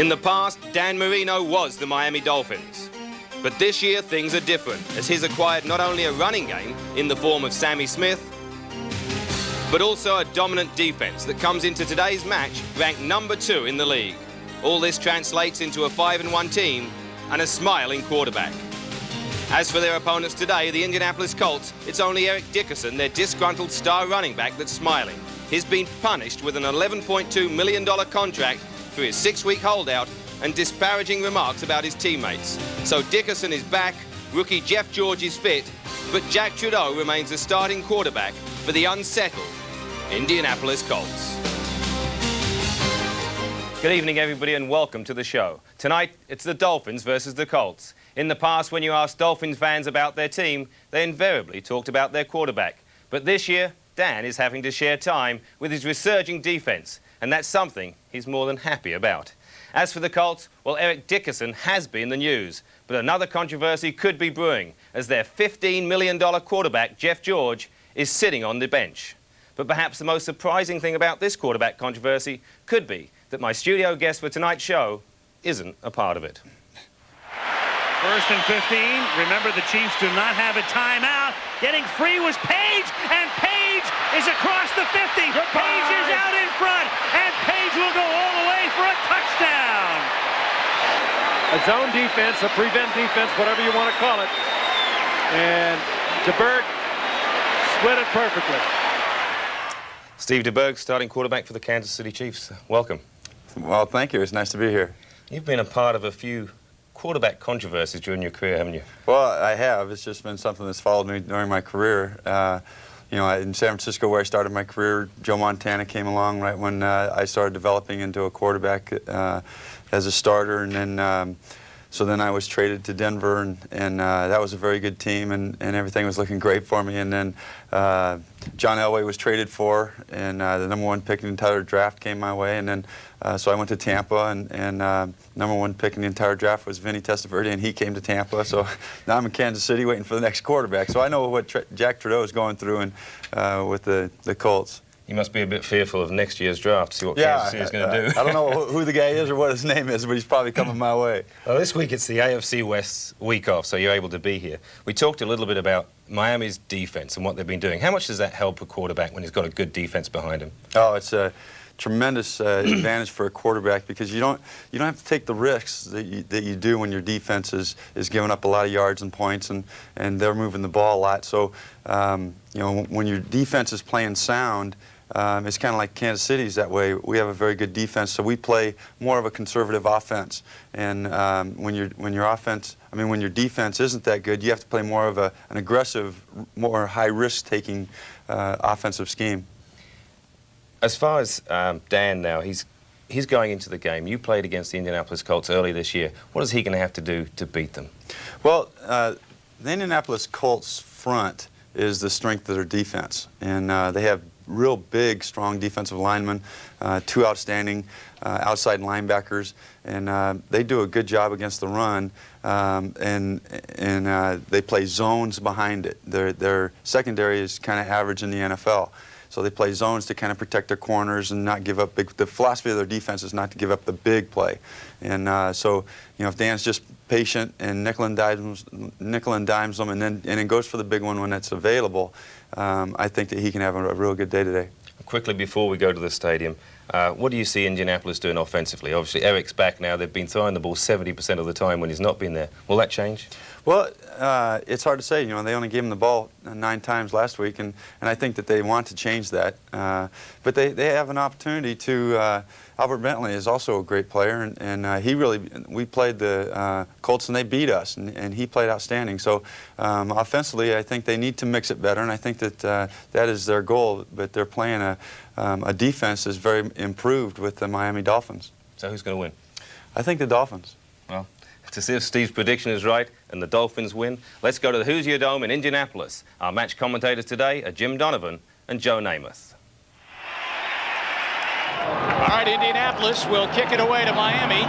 In the past, Dan Marino was the Miami Dolphins. But this year, things are different, as he's acquired not only a running game in the form of Sammy Smith, but also a dominant defense that comes into today's match ranked #2 in the league. All this translates into a 5-1 team and a smiling quarterback. As for their opponents today, the Indianapolis Colts, it's only Eric Dickerson, their disgruntled star running back, that's smiling. He's been punished with an $11.2 million contract for his 6-week holdout and disparaging remarks about his teammates. So Dickerson is back, rookie Jeff George is fit, but Jack Trudeau remains the starting quarterback for the unsettled Indianapolis Colts. Good evening, everybody, and welcome to the show. Tonight, it's the Dolphins versus the Colts. In the past, when you asked Dolphins fans about their team, they invariably talked about their quarterback. But this year, Dan is having to share time with his resurging defense, and that's something he's more than happy about. As for the Colts, well, Eric Dickerson has been the news, but another controversy could be brewing, as their $15 million quarterback, Jeff George, is sitting on the bench. But perhaps the most surprising thing about this quarterback controversy could be that my studio guest for tonight's show isn't a part of it. First and 15. Remember, the Chiefs do not have a timeout. Getting free was Page, and Page is across the 50. Page is out in front, and Page will go all the way for a touchdown. A zone defense, a prevent defense, whatever you want to call it. And DeBerg split it perfectly. Steve DeBerg, starting quarterback for the Kansas City Chiefs. Welcome. Well, thank you. It's nice to be here. You've been a part of a few quarterback controversies during your career, haven't you? Well, I have. It's just been something that's followed me during my career. You know, in San Francisco, where I started my career, Joe Montana came along right when I started developing into a quarterback as a starter, and then so then I was traded to Denver, and that was a very good team, and everything was looking great for me. And then John Elway was traded for, and the #1 pick in the entire draft came my way, and then so I went to Tampa, and #1 pick in the entire draft was Vinny Testaverde, and he came to Tampa. So now I'm in Kansas City waiting for the next quarterback. So I know what Jack Trudeau is going through and with the Colts. You must be a bit fearful of next year's draft to see what Kansas City is going to do. I don't know who the guy is or what his name is, but he's probably coming my way. Well, this week it's the AFC West week off, so you're able to be here. We talked a little bit about Miami's defense and what they've been doing. How much does that help a quarterback when he's got a good defense behind him? Oh, it's a tremendous advantage for a quarterback, because you don't have to take the risks that you do when your defense is giving up a lot of yards and points, and they're moving the ball a lot. So you know, when your defense is playing sound, it's kind of like Kansas City's that way. We have a very good defense, so we play more of a conservative offense. And when your defense isn't that good, you have to play more of an aggressive, more high-risk taking offensive scheme. As far as Dan now, he's going into the game. You played against the Indianapolis Colts early this year. What is he going to have to do to beat them? Well, the Indianapolis Colts front is the strength of their defense, and they have real big, strong defensive linemen, 2 outstanding outside linebackers, and they do a good job against the run, and they play zones behind it. Their secondary is kind of average in the NFL. So they play zones to kind of protect their corners and not give up big. The philosophy of their defense is not to give up the big play. And so, you know, if Dan's just patient and nickel and dimes them, and then goes for the big one when it's available, I think that he can have a real good day today. Quickly, before we go to the stadium, what do you see Indianapolis doing offensively? Obviously, Eric's back now. They've been throwing the ball 70% of the time when he's not been there. Will that change? Well, it's hard to say. You know, they only gave him the ball 9 times last week, and I think that they want to change that. But they have an opportunity to. Albert Bentley is also a great player, and we played the Colts and they beat us, and he played outstanding. So offensively, I think they need to mix it better, and I think that that is their goal. But they're playing a defense that's very improved with the Miami Dolphins. So who's going to win? I think the Dolphins. Well, to see if Steve's prediction is right and the Dolphins win, let's go to the Hoosier Dome in Indianapolis. Our match commentators today are Jim Donovan and Joe Namath. All right, Indianapolis will kick it away to Miami.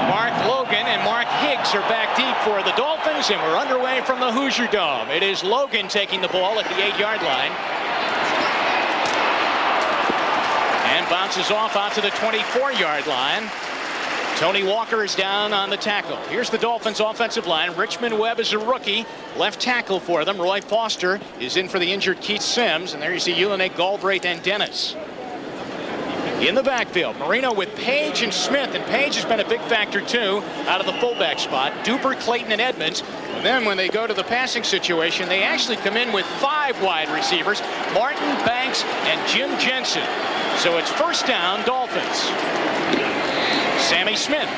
Mark Logan and Mark Higgs are back deep for the Dolphins, and we're underway from the Hoosier Dome. It is Logan taking the ball at the 8-yard line. And bounces off out to the 24-yard line Tony Walker is down on the tackle. Here's the Dolphins offensive line. Richmond Webb is a rookie. Left tackle for them. Roy Foster is in for the injured Keith Sims. And there you see Ulinek, Galbraith, and Dennis. In the backfield, Marino with Page and Smith. And Page has been a big factor, too, out of the fullback spot. Duper, Clayton, and Edmonds. And then when they go to the passing situation, they actually come in with 5 wide receivers. Martin, Banks, and Jim Jensen. So it's first down, Dolphins. Sammy Smith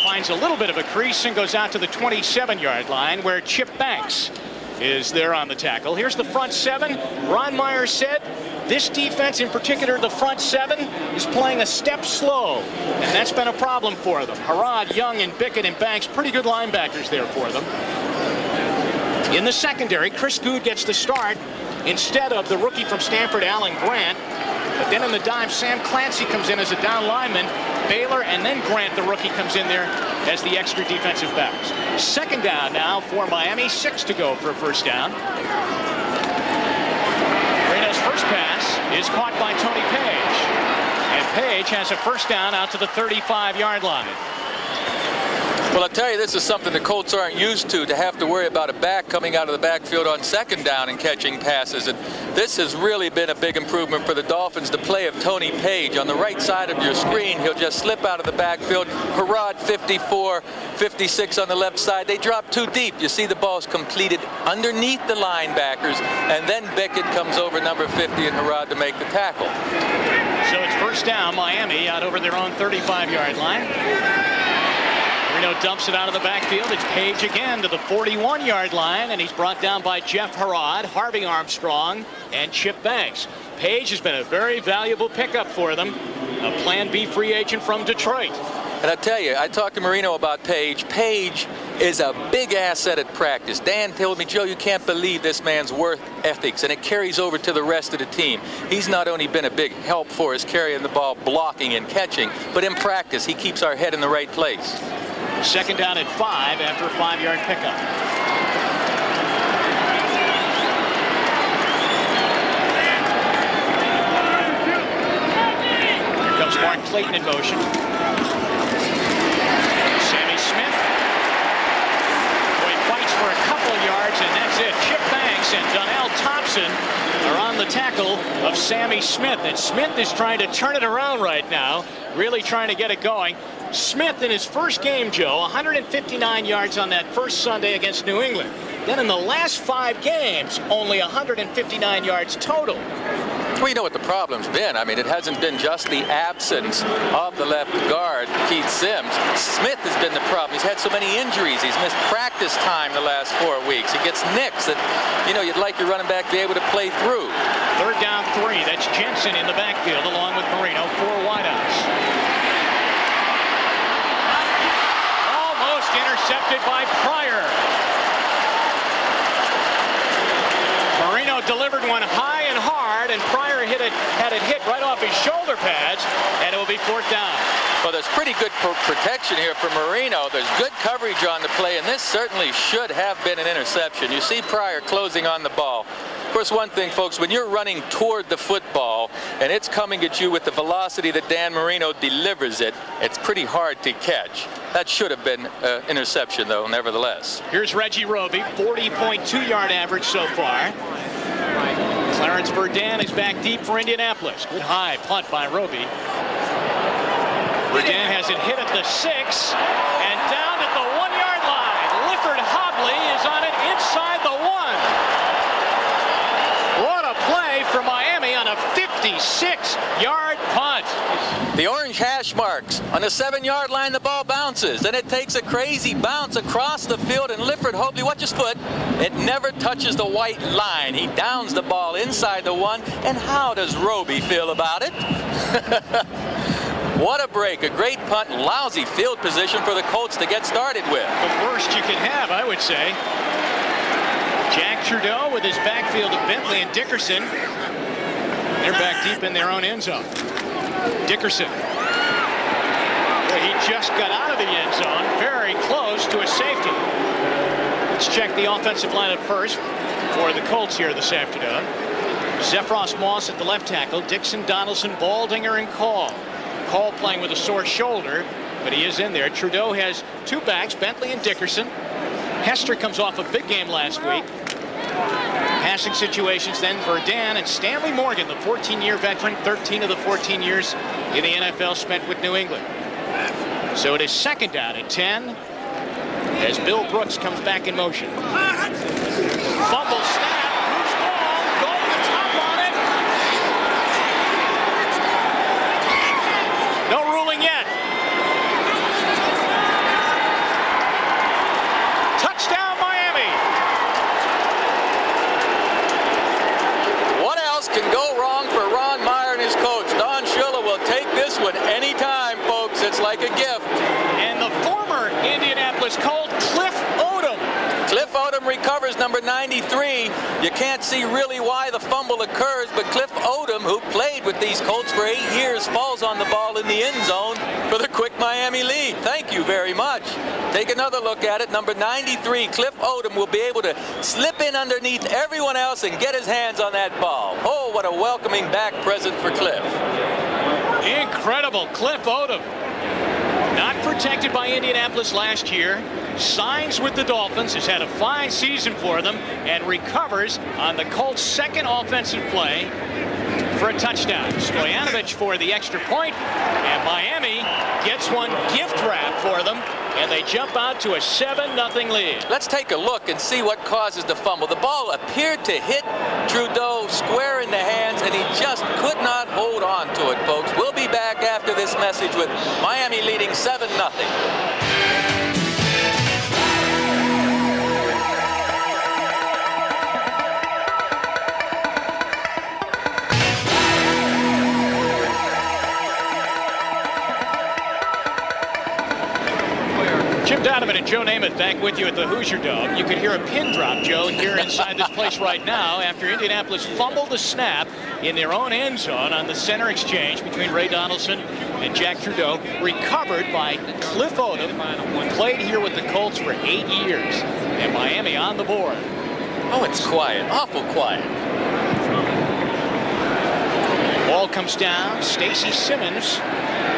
finds a little bit of a crease and goes out to the 27-yard line where Chip Banks is there on the tackle. Here's the front 7. Ron Meyer said this defense, in particular the front 7, is playing a step slow, and that's been a problem for them. Harrod, Young, and Bickett and Banks, pretty good linebackers there for them. In the secondary, Chris Good gets the start instead of the rookie from Stanford, Alan Grant. But then in the dime, Sam Clancy comes in as a down lineman. Baylor and then Grant, the rookie, comes in there as the extra defensive backs. Second down now for Miami. 6 to go for a first down. Marino's first pass is caught by Tony Page. And Page has a first down out to the 35-yard line. Well, I'll tell you, this is something the Colts aren't used to have to worry about a back coming out of the backfield on second down and catching passes. And this has really been a big improvement for the Dolphins. The play of Tony Page on the right side of your screen. He'll just slip out of the backfield. Harrod 54, 56 on the left side. They drop too deep. You see the ball's completed underneath the linebackers. And then Bickett comes over number 50 and Harrod to make the tackle. So it's first down, Miami out over their own 35-yard line. Marino dumps it out of the backfield. It's Page again to the 41-yard line, and he's brought down by Jeff Harrod, Harvey Armstrong, and Chip Banks. Page has been a very valuable pickup for them, a Plan B free agent from Detroit. And I tell you, I talked to Marino about Page. Page is a big asset at practice. Dan told me, Joe, you can't believe this man's work ethics, and it carries over to the rest of the team. He's not only been a big help for us carrying the ball, blocking and catching, but in practice, he keeps our head in the right place. Second down at 5 after a 5-yard pickup. Here comes Mark Clayton in motion. Sammy Smith. Boy, fights for a couple of yards, and that's it. Chip Banks and Donnell Thompson are on the tackle of Sammy Smith. And Smith is trying to turn it around right now, really trying to get it going. Smith in his first game, Joe, 159 yards on that first Sunday against New England. Then in the last 5 games, only 159 yards total. Well, you know what the problem's been. I mean, it hasn't been just the absence of the left guard, Keith Sims. Smith has been the problem. He's had so many injuries. He's missed practice time the last 4 weeks. He gets nicks that, you know, you'd like your running back to be able to play through. Third down 3. That's Jensen in the backfield along with Marino. 4 wideouts. Intercepted by Pryor. Marino delivered one high and hard, and Pryor had it hit right off his shoulder pads, and it will be 4th down. Well, there's pretty good protection here for Marino. There's good coverage on the play, and this certainly should have been an interception. You see Pryor closing on the ball. Of course, one thing, folks, when you're running toward the football and it's coming at you with the velocity that Dan Marino delivers it, it's pretty hard to catch. That should have been an interception, though, nevertheless. Here's Reggie Roby, 40.2-yard average so far. Clarence Verdun is back deep for Indianapolis. Good high punt by Roby. Verdun has it hit at the 6 and down at the 1-yard line. Lifford Hobley is on it inside the 1. What a play for Miami on a 56-yard punt. The orange hash marks. On the 7-yard line, the ball bounces. Then it takes a crazy bounce across the field, and Lifford Hobley, watch his foot. It never touches the white line. He downs the ball inside the 1. And how does Roby feel about it? What a break. A great punt. Lousy field position for the Colts to get started with. The worst you can have, I would say. Jack Trudeau with his backfield of Bentley and Dickerson. They're back deep in their own end zone. Dickerson. Well, he just got out of the end zone, very close to a safety. Let's check the offensive lineup first for the Colts here this afternoon. Zephros Moss at the left tackle. Dixon, Donaldson, Baldinger, and Call. Call playing with a sore shoulder. but he is in there. Trudeau has two backs, Bentley and Dickerson. Hester comes off a big game last week. Passing situations then, Verdun and Stanley Morgan, the 14-year veteran, 13 of the 14 years in the NFL spent with New England. So it is second down at 10 as Bill Brooks comes back in motion. Fumble snap, loose ball, go to the top on it. No ruling yet. Touchdown, Miami. What else can go wrong for Ron Meyer and his coach? Don Shula will take this one anytime, folks. It's like a gift. And the former Indianapolis Colt, Cliff Odom. Cliff Odom recovers number 93. You can't see really why the fumble occurs, but Cliff Odom, who played with these Colts for 8 years, falls on the ball in the end zone for the quick Miami lead. Thank you very much. Take another look at it. Number 93, Cliff Odom, will be able to slip in underneath everyone else and get his hands on that ball. Oh, what a welcoming back present for Cliff. Incredible. Cliff Odom, not protected by Indianapolis last year, signs with the Dolphins, has had a fine season for them, and recovers on the Colts' second offensive play for a touchdown. Stoyanovich for the extra point, and Miami gets one gift wrap for them, and they jump out to a 7-0 lead. Let's take a look and see what causes the fumble. The ball appeared to hit Trudeau square in the hands, and he just could not hold on to it, folks. We'll be back after this message with Miami leading 7-0. Jim Donovan and Joe Namath back with you at the Hoosier Dome. You could hear a pin drop, Joe, here inside this place right now after Indianapolis fumbled the snap in their own end zone on the center exchange between Ray Donaldson and Jack Trudeau. Recovered by Cliff Odom, who played here with the Colts for 8 years. And Miami on the board. Oh, it's quiet, awful quiet. Ball comes down. Stacy Simmons,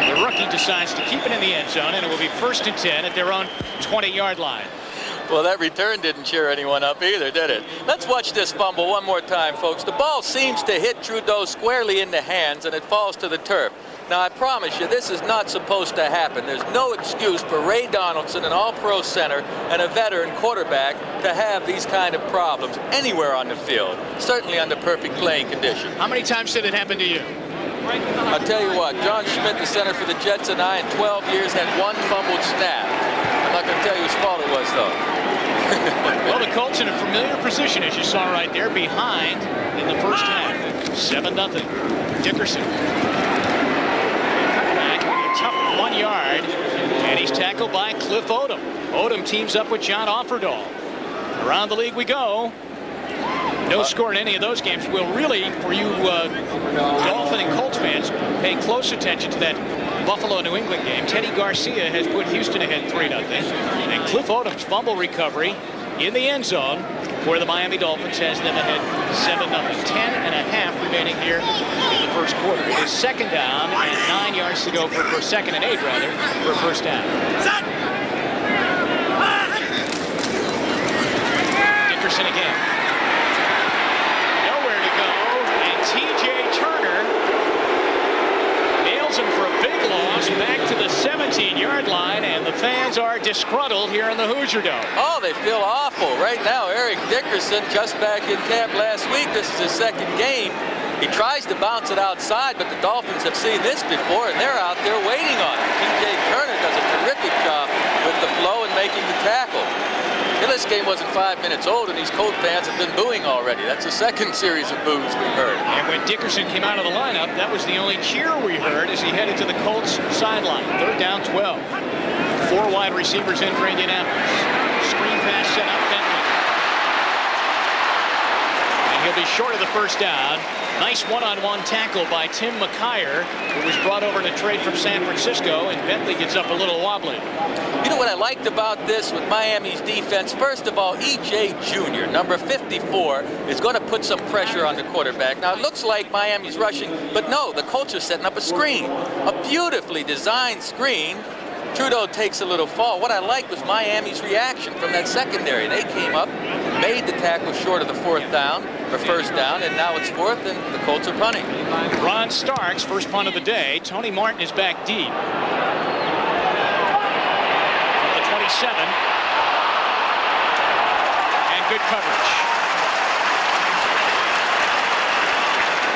the rookie, decides to keep it in the end zone, and it will be 1st and 10 at their own 20-yard line. Well, that return didn't cheer anyone up either, did it? Let's watch this fumble one more time, folks. The ball seems to hit Trudeau squarely in the hands, and it falls to the turf. Now, I promise you, this is not supposed to happen. There's no excuse for Ray Donaldson, an all-pro center, and a veteran quarterback to have these kind of problems anywhere on the field, certainly under perfect playing conditions. How many times did it happen to you? I'll tell you what, John Schmidt, the center for the Jets, and I in 12 years had one fumbled snap. I'm not going to tell you whose fault it was, though. Well, the Colts in a familiar position, as you saw right there, behind in the first half. 7-0. Dickerson. Back, a tough 1 yard, and he's tackled by Cliff Odom. Odom teams up with John Offerdahl. Around the league we go. No score in any of those games. Will really, for you Dolphin and Colts fans, pay close attention to that Buffalo-New England game. Teddy Garcia has put Houston ahead 3-0. And Cliff Odom's fumble recovery in the end zone for the Miami Dolphins has them ahead 7-0. 10.5 remaining here in the first quarter. It is second down and 9 yards to go for 2nd and 8, rather, for first down. Dickerson again. For a big loss back to the 17-yard line, and the fans are disgruntled here in the Hoosier Dome. Oh, they feel awful right now. Eric Dickerson, just back in camp last week. This is his second game. He tries to bounce it outside, but the Dolphins have seen this before, and they're out there waiting on it. T.J. Turner does a terrific job with the flow and making the tackle. This game wasn't 5 minutes old, and these Colt fans have been booing already. That's the second series of boos we've heard. And when Dickerson came out of the lineup, that was the only cheer we heard as he headed to the Colts sideline. 3rd down, 12. 4 wide receivers in for Indianapolis. Screen pass set up, Bentley. And he'll be short of the first down. Nice one-on-one tackle by Tim McKyer, who was brought over in a trade from San Francisco, and Bentley gets up a little wobbly. You know what I liked about this with Miami's defense? First of all, E.J. Jr., number 54, is going to put some pressure on the quarterback. Now, it looks like Miami's rushing, but no, the Colts are setting up a screen. A beautifully designed screen Trudeau takes a little fall. What I liked was Miami's reaction from that secondary. They came up, made the tackle short of the first down, and now it's fourth, and the Colts are punting. Ron Starks, first punt of the day. Tony Martin is back deep. From the 27. And good coverage.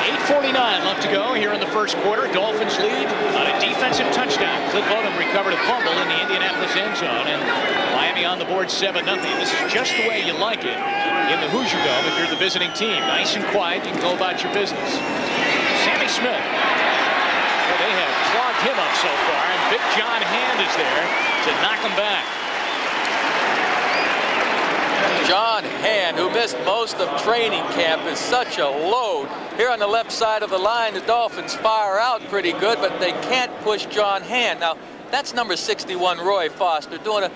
8:49 left to go here in the first quarter. Dolphins lead on a defensive touchdown. Cliff Odom recovered a fumble in the Indianapolis end zone, and Miami on the board 7-0. This is just the way you like it in the Hoosier Dome if you're the visiting team. Nice and quiet. You can go about your business. Sammy Smith. Well, they have clogged him up so far, and Big John Hand is there to knock him back. John Hand, who missed most of training camp, is such a load. Here on the left side of the line, the Dolphins fire out pretty good, but they can't push John Hand. Now, that's number 61, Roy Foster, doing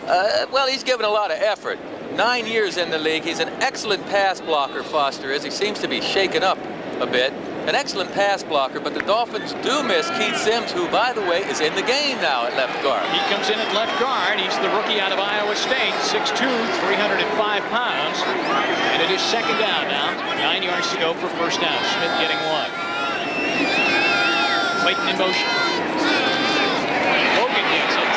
well, he's given a lot of effort. 9 years in the league. He's an excellent pass blocker, Foster is. He seems to be shaken up a bit. An excellent pass blocker, but the Dolphins do miss Keith Sims, who, by the way, is in the game now at left guard. He comes in at left guard. He's the rookie out of Iowa State, 6'2", 305 pounds. And it is second down now. 9 yards to go for first down. Smith getting one. Clayton in motion. Logan gets it.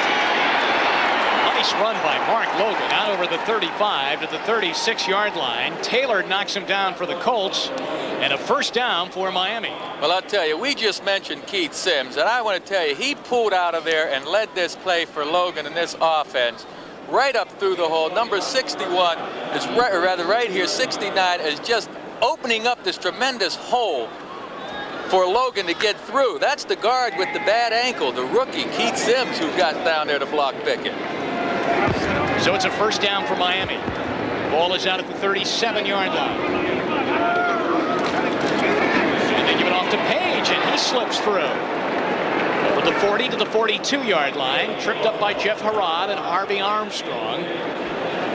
Nice run by Mark Logan out over the 35 to the 36-yard line. Taylor knocks him down for the Colts. And a first down for Miami. Well, I'll tell you, we just mentioned Keith Sims, and I want to tell you, he pulled out of there and led this play for Logan in this offense right up through the hole. Number 61 is right here, 69 is just opening up this tremendous hole for Logan to get through. That's the guard with the bad ankle, the rookie, Keith Sims, who got down there to block Pickett. So it's a first down for Miami. Ball is out at the 37-yard line. They give it off to Page, and he slips through. Over the 40 to the 42-yard line, tripped up by Jeff Harrod and Harvey Armstrong.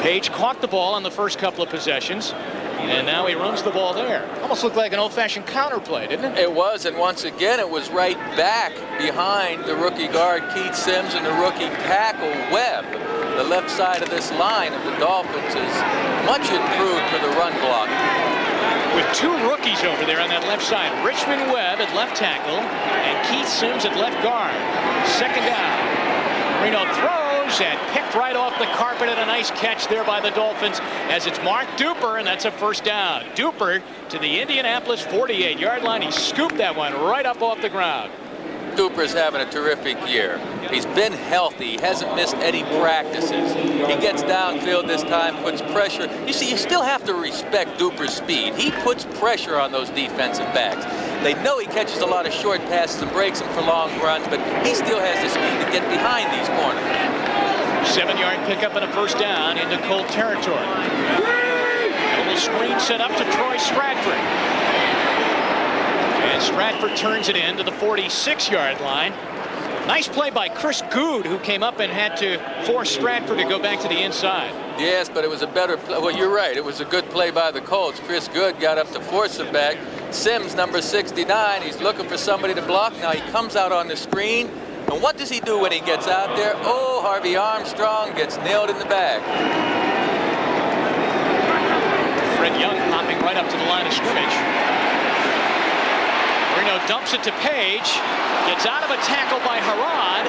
Page caught the ball on the first couple of possessions, and now he runs the ball there. Almost looked like an old-fashioned counterplay, didn't it? It was, and once again, it was right back behind the rookie guard Keith Sims and the rookie tackle Webb. The left side of this line of the Dolphins is much improved for the run block. With two rookies over there on that left side. Richmond Webb at left tackle and Keith Sims at left guard. Second down. Marino throws and picked right off the carpet, and a nice catch there by the Dolphins as it's Mark Duper, and that's a first down. Duper to the Indianapolis 48-yard line. He scooped that one right up off the ground. Duper's having a terrific year. He's been healthy. He hasn't missed any practices. He gets downfield this time, puts pressure. You see, you still have to respect Duper's speed. He puts pressure on those defensive backs. They know he catches a lot of short passes and breaks them for long runs, but he still has the speed to get behind these corners. 7-yard pickup and a first down into Colt territory. A little screen set up to Troy Stratford. And Stratford turns it in to the 46-yard line. Nice play by Chris Good, who came up and had to force Stratford to go back to the inside. Yes, but it was a better play. Well, you're right. It was a good play by the Colts. Chris Good got up to force it back. Sims, number 69, he's looking for somebody to block. Now he comes out on the screen. And what does he do when he gets out there? Oh, Harvey Armstrong gets nailed in the back. Fred Young popping right up to the line of scrimmage. Marino dumps it to Page, gets out of a tackle by Harrod,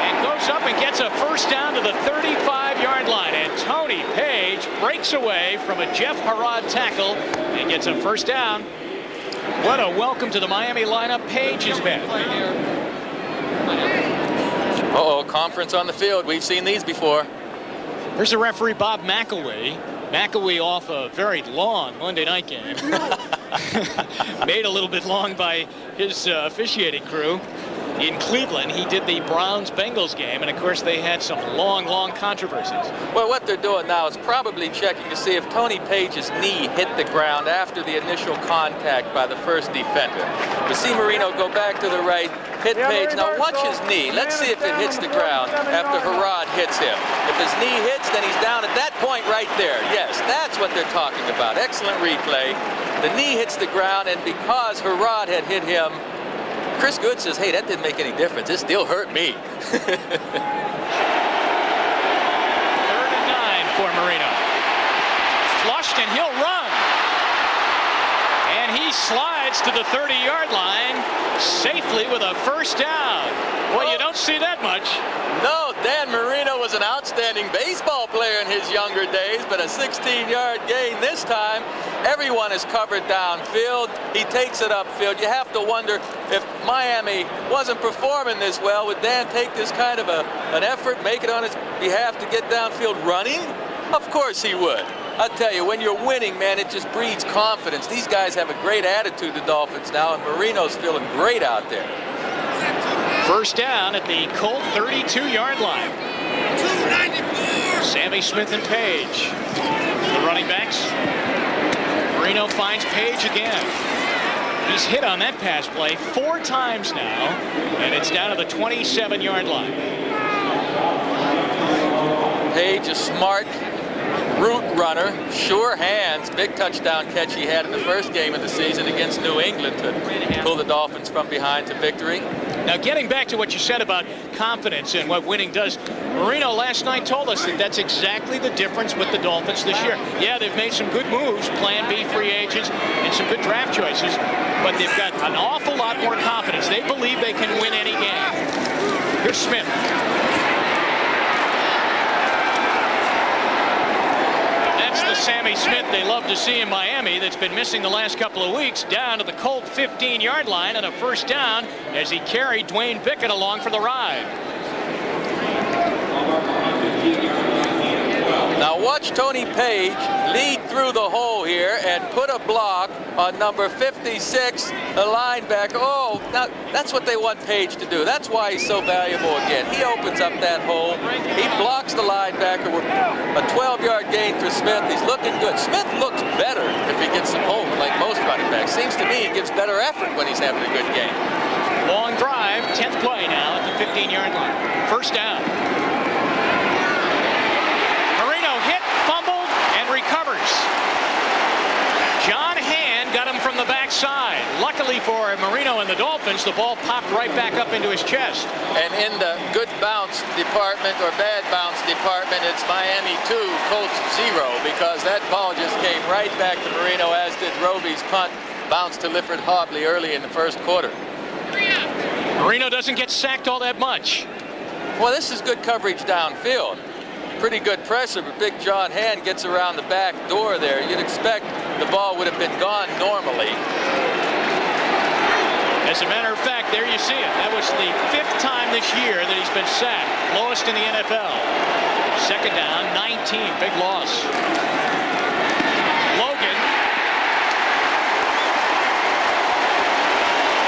and goes up and gets a first down to the 35-yard line. And Tony Page breaks away from a Jeff Harrod tackle and gets a first down. What a welcome to the Miami lineup Page has been. Uh-oh, conference on the field. We've seen these before. Here's the referee, Bob McElwee. McElwee off a very long Monday night game. Made a little bit long by his officiating crew in Cleveland. He did the Browns-Bengals game, and of course they had some long controversies. Well, what they're doing now is probably checking to see if Tony Page's knee hit the ground after the initial contact by the first defender. We see Marino go back to the right, hit Page. Now watch his knee. Let's see if it hits the ground after Harrod hits him. If his knee hits, then he's down at that point right there. Yes, that's what they're talking about. Excellent replay. The knee hits the ground, and because Harrod had hit him, Chris Good says, hey, that didn't make any difference. It still hurt me. 3rd and 9 for Marino. Flushed, and he'll run. And he slides to the 30-yard line safely with a first down. Well, you don't see that much. No, Dan Marino was an outstanding baseball player in his younger days, but a 16-yard gain this time. Everyone is covered downfield. He takes it upfield. You have to wonder if Miami wasn't performing this well, would Dan take this kind of an effort, make it on his behalf to get downfield running? Of course he would. I'll tell you, when you're winning, man, it just breeds confidence. These guys have a great attitude, the Dolphins now, and Marino's feeling great out there. First down at the Colt 32-yard line. 294. Sammy Smith and Page, the running backs. Marino finds Page again. He's hit on that pass play 4 times now, and it's down to the 27-yard line. Page, a smart route runner, sure hands. Big touchdown catch he had in the first game of the season against New England to pull the Dolphins from behind to victory. Now, getting back to what you said about confidence and what winning does, Marino last night told us that that's exactly the difference with the Dolphins this year. Yeah, they've made some good moves, Plan B free agents, and some good draft choices, but they've got an awful lot more confidence. They believe they can win any game. Here's Smith. The Sammy Smith they love to see in Miami that's been missing the last couple of weeks, down to the Colt 15-yard line and a first down as he carried Dwayne Pickett along for the ride. Now watch Tony Page lead through the hole here and put a block on number 56, the linebacker. Oh, now that's what they want Page to do. That's why he's so valuable again. He opens up that hole. He blocks the linebacker with a 12-yard gain for Smith. He's looking good. Smith looks better if he gets the hole, like most running backs. Seems to me he gives better effort when he's having a good game. Long drive, 10th play now at the 15-yard line. First down. Recovers. John Hand got him from the backside. Luckily for Marino and the Dolphins, the ball popped right back up into his chest. And in the good bounce department or bad bounce department, it's Miami 2, Colts 0, because that ball just came right back to Marino, as did Roby's punt, bounced to Lifford Hobley early in the first quarter. Marino doesn't get sacked all that much. Well, this is good coverage downfield. Pretty good pressure, but Big John Hand gets around the back door there. You'd expect the ball would have been gone normally. As a matter of fact, there you see it. That was the 5th time this year that he's been sacked. Lowest in the NFL. Second down, 19. Big loss. Logan.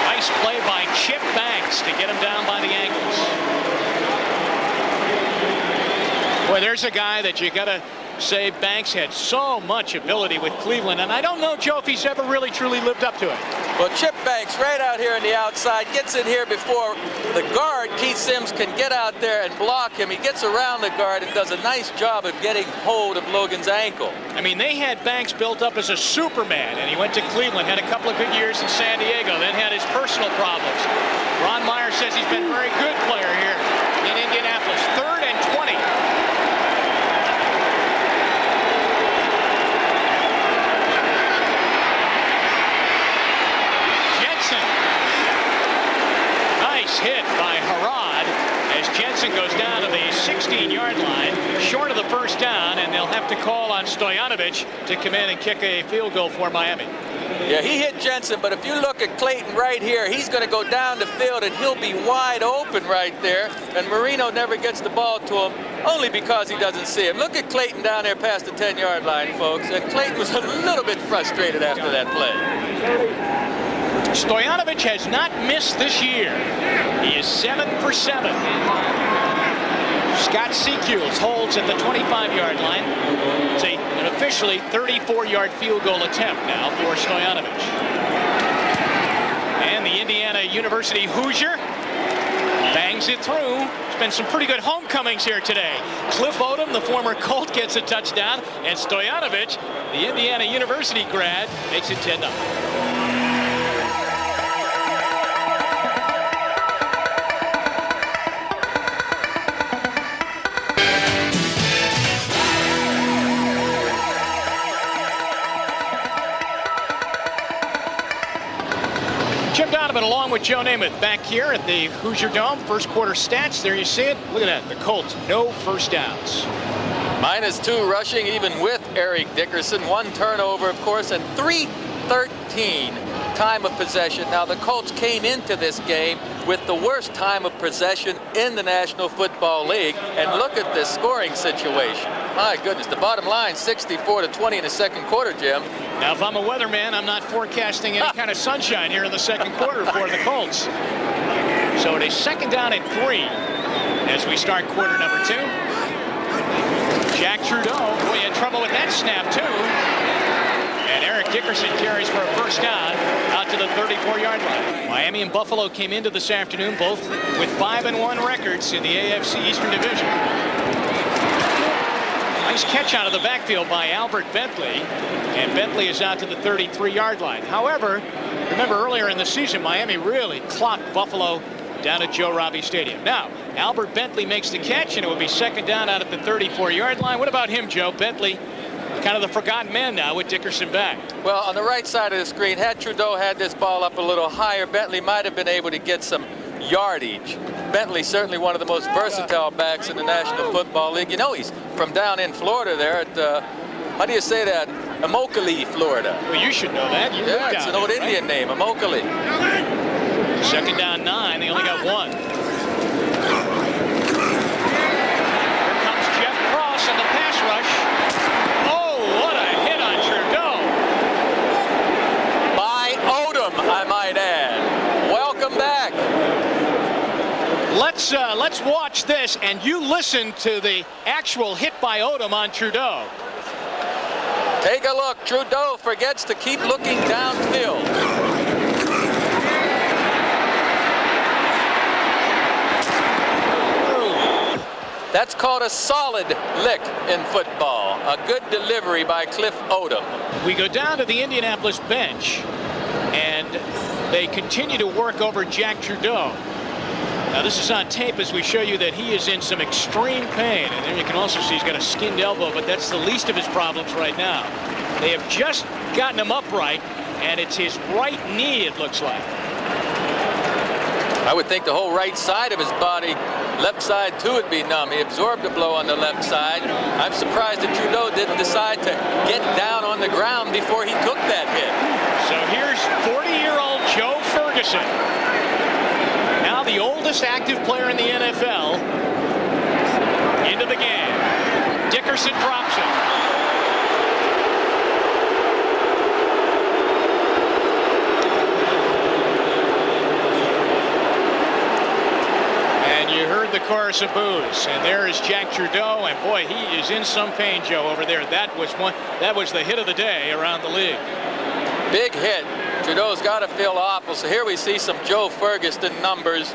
Nice play by Chip Banks to get him down by the ankles. Boy, there's a guy that you got to say Banks had so much ability with Cleveland, and I don't know, Joe, if he's ever really truly lived up to it. Well, Chip Banks right out here on the outside gets in here before the guard, Keith Sims, can get out there and block him. He gets around the guard and does a nice job of getting hold of Logan's ankle. I mean, they had Banks built up as a Superman, and he went to Cleveland, had a couple of good years in San Diego, then had his personal problems. Ron Meyer says he's been a very good player here in Indianapolis. 3rd and 20. Hit by Harrod as Jensen goes down to the 16-yard line, short of the first down, and they'll have to call on Stoyanovich to come in and kick a field goal for Miami. Yeah, he hit Jensen, but if you look at Clayton right here, he's going to go down the field and he'll be wide open right there, and Marino never gets the ball to him only because he doesn't see him. Look at Clayton down there past the 10-yard line, folks, and Clayton was a little bit frustrated after that play. Stoyanovich has not missed this year. He is 7 for 7. Scott Secules holds at the 25-yard line. It's an officially 34-yard field goal attempt now for Stoyanovich. And the Indiana University Hoosier bangs it through. There's been some pretty good homecomings here today. Cliff Odom, the former Colt, gets a touchdown, and Stoyanovich, the Indiana University grad, makes it 10-0. Gentlemen, along with Joe Namath back here at the Hoosier Dome. First quarter stats. There you see it. Look at that. The Colts, no first downs. -2 rushing, even with Eric Dickerson. 1 turnover, of course, and 3:13 time of possession. Now, the Colts came into this game with the worst time of possession in the National Football League. And look at this scoring situation. My goodness, the bottom line, 64-20 in the second quarter, Jim. Now, if I'm a weatherman, I'm not forecasting any kind of sunshine here in the second quarter for the Colts. So it is 2nd down and 3 as we start quarter number 2. Jack Trudeau, boy, in trouble with that snap, too. And Eric Dickerson carries for a first down out to the 34-yard line. Miami and Buffalo came into this afternoon both with 5-1 records in the AFC Eastern Division. Nice catch out of the backfield by Albert Bentley, and Bentley is out to the 33-yard line. However, remember earlier in the season, Miami really clocked Buffalo down at Joe Robbie Stadium. Now, Albert Bentley makes the catch, and it would be 2nd down out at the 34-yard line. What about him, Joe? Bentley, kind of the forgotten man now with Dickerson back. Well, on the right side of the screen, had Trudeau had this ball up a little higher, Bentley might have been able to get some yardage. Bentley certainly one of the most versatile backs in the National Football League. You know, he's from down in Florida there at, how do you say that? Immokalee, Florida. Well, you should know that. Yeah, it's an old Indian name, Immokalee. 2nd down 9. They only got 1. Here comes Jeff Cross in the pass rush. Oh, what a hit on Trudeau. By Odom, I might add. Welcome back. Let's watch this, and you listen to the actual hit by Odom on Trudeau. Take a look. Trudeau forgets to keep looking downfield. That's called a solid lick in football. A good delivery by Cliff Odom. We go down to the Indianapolis bench, and they continue to work over Jack Trudeau. Now, this is on tape as we show you that he is in some extreme pain. And there you can also see he's got a skinned elbow, but that's the least of his problems right now. They have just gotten him upright, and it's his right knee, it looks like. I would think the whole right side of his body, left side too, would be numb. He absorbed a blow on the left side. I'm surprised that Trudeau didn't decide to get down on the ground before he took that hit. So here's 40-year-old Joe Ferguson, now the oldest active player in the NFL, into the game. Dickerson drops it. The chorus of boos, and there is Jack Trudeau, and boy, he is in some pain, Joe, over there. That was the hit of the day around the league. Big hit. Trudeau's got to feel awful. So here we see some Joe Ferguson numbers.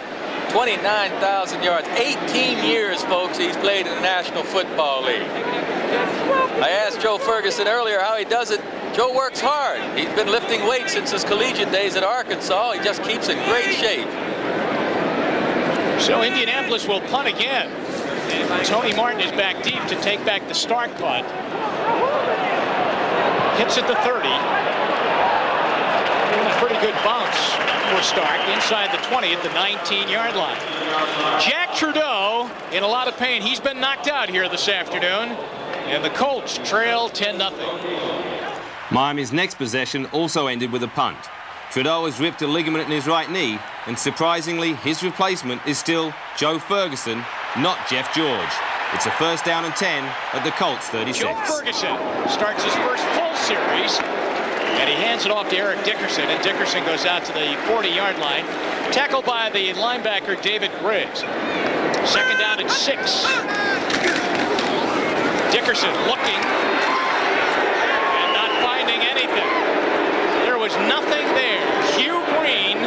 29,000 yards. 18 years, folks, he's played in the National Football League. I asked Joe Ferguson earlier how he does it. Joe works hard. He's been lifting weights since his collegiate days at Arkansas. He just keeps in great shape. So Indianapolis will punt again. And Tony Martin is back deep to take back the Stark punt. Hits at the 30. And a pretty good bounce for Stark inside the 20 at the 19-yard line. Jack Trudeau in a lot of pain. He's been knocked out here this afternoon. And the Colts trail 10-0. Miami's next possession also ended with a punt. Trudeau has ripped a ligament in his right knee, and surprisingly, his replacement is still Joe Ferguson, not Jeff George. It's a 1st down and 10 at the Colts 36. Joe Ferguson starts his first full series, and he hands it off to Eric Dickerson, and Dickerson goes out to the 40-yard line, tackled by the linebacker David Briggs. 2nd down and 6. Dickerson looking and not finding anything. There was nothing there. Hugh Green